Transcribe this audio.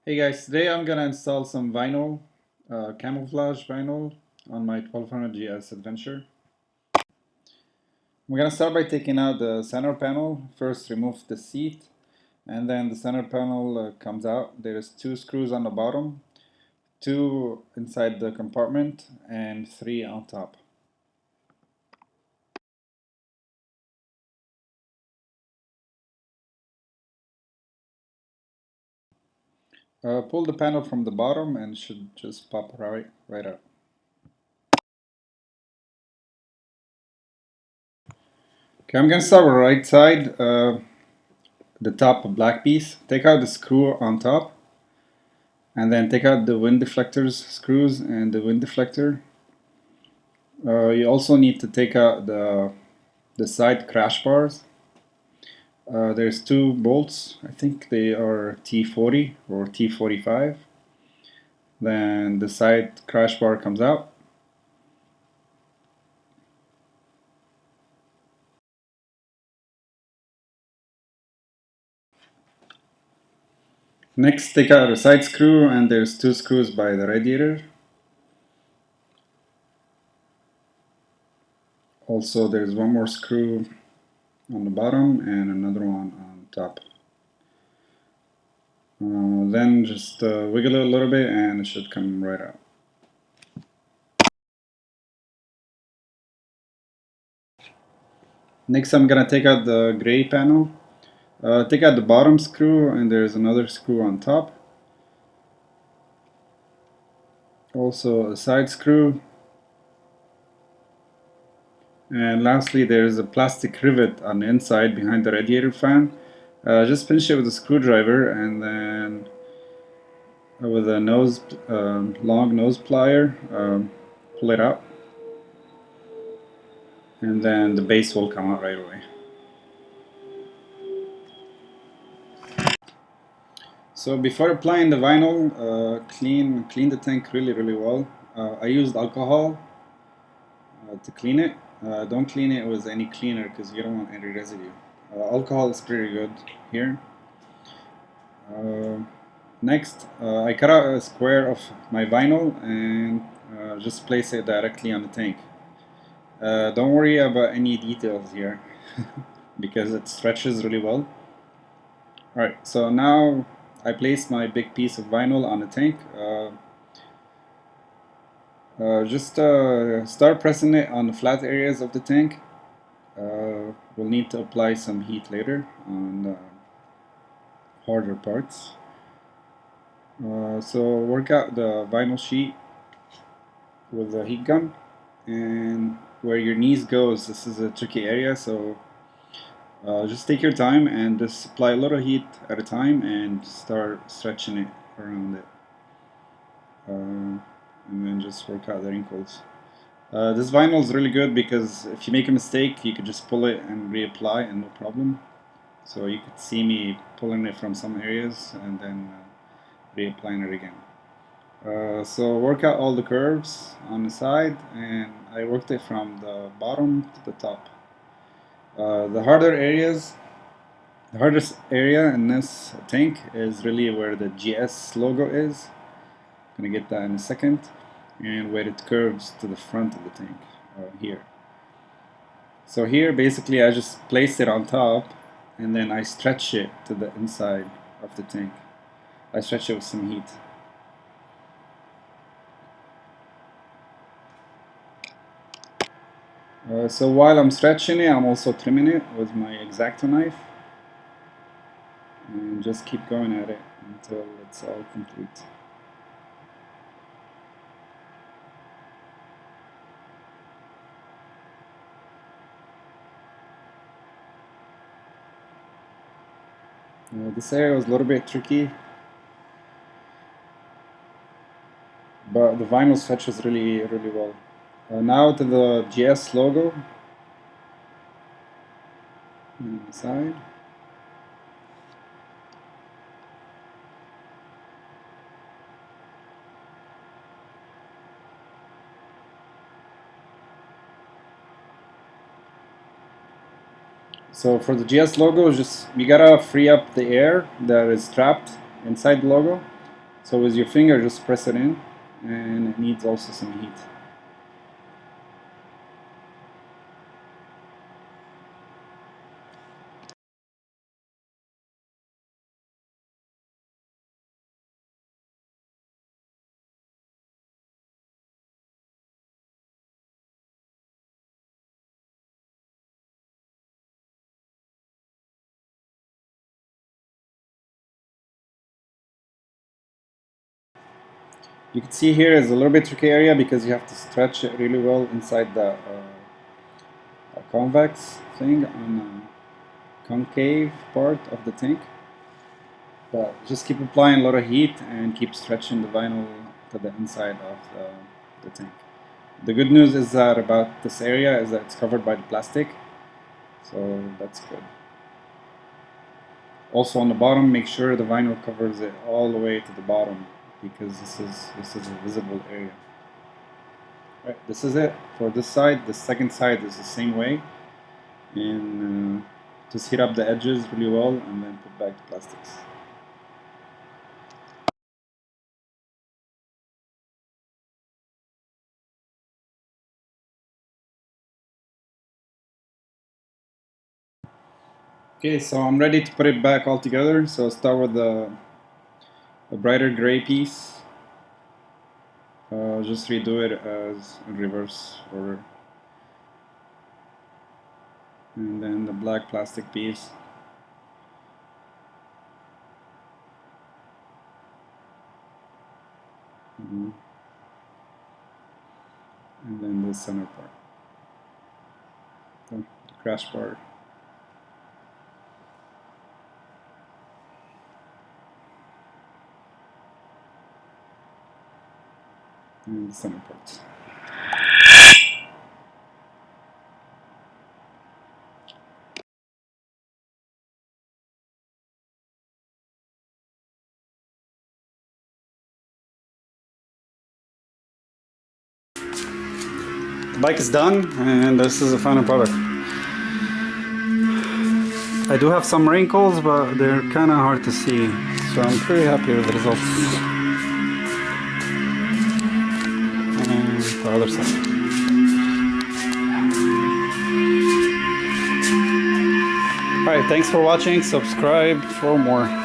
Hey guys, today I'm gonna install some vinyl, camouflage vinyl on my 1200Gs adventure. We're gonna start by taking out the center panel. First remove the seat, and then the center panel comes out. There's two screws on the bottom, two inside the compartment, and three on top. Pull the panel from the bottom and it should just pop right out. Okay, I'm gonna start with the right side, the top black piece. Take out the screw on top, and then take out the wind deflectors screws and the wind deflector. You also need to take out the side crash bars. There's two bolts. I think they are T40 or T45. Then the side crash bar comes out. Next, take out a side screw, and there's two screws by the radiator. Also, there's one more screw on the bottom and another one on top. Then just wiggle it a little bit and it should come right out. Next, I'm gonna take out the gray panel. Take out the bottom screw, and there's another screw on top. Also a side screw. And lastly, there's a plastic rivet on the inside behind the radiator fan. Just pinch it with a screwdriver, and then with a long nose plier, pull it out. And then the base will come out right away. So before applying the vinyl, clean the tank really well. I used alcohol to clean it. Don't clean it with any cleaner because you don't want any residue. Alcohol is pretty good here. Next, I cut out a square of my vinyl and just place it directly on the tank. Don't worry about any details here because it stretches really well. Alright, so now I place my big piece of vinyl on the tank. Just start pressing it on the flat areas of the tank. We'll need to apply some heat later on the harder parts. So work out the vinyl sheet with the heat gun, and where your knees goes, this is a tricky area, so just take your time and just apply a little heat at a time and start stretching it around it. And then just work out the wrinkles. This vinyl is really good because if you make a mistake, you could just pull it and reapply and no problem. So you could see me pulling it from some areas and then reapplying it again. So work out all the curves on the side, and I worked it from the bottom to the top. The hardest area in this tank is really where the GS logo is. Gonna get that in a second, and where it curves to the front of the tank here. So here basically I just place it on top and then I stretch it to the inside of the tank. I stretch it with some heat. So while I'm stretching it, I'm also trimming it with my X-Acto knife, and just keep going at it until it's all complete. This area was a little bit tricky, but the vinyl stretches really well. Now to the GS logo on the side. So for the GS logo, just you gotta free up the air that is trapped inside the logo. So with your finger, just press it in, and it needs also some heat. You can see here is a little bit tricky area because you have to stretch it really well inside the convex thing on the concave part of the tank. But just keep applying a lot of heat and keep stretching the vinyl to the inside of the tank. The good news is that about this area is that it's covered by the plastic, so that's good. Also on the bottom, make sure the vinyl covers it all the way to the bottom, because this is a visible area. Right, this is it for this side. The second side is the same way, and just heat up the edges really well and then put back the plastics. Okay, so I'm ready to put it back all together. So I'll start with a brighter gray piece. Just redo it as in reverse order. And then the black plastic piece. And then the center part. The crash part. And the center part. The bike is done, and this is the final product. I do have some wrinkles, but they're kind of hard to see, so I'm pretty happy with the results. And the other side. Alright, thanks for watching. Subscribe for more.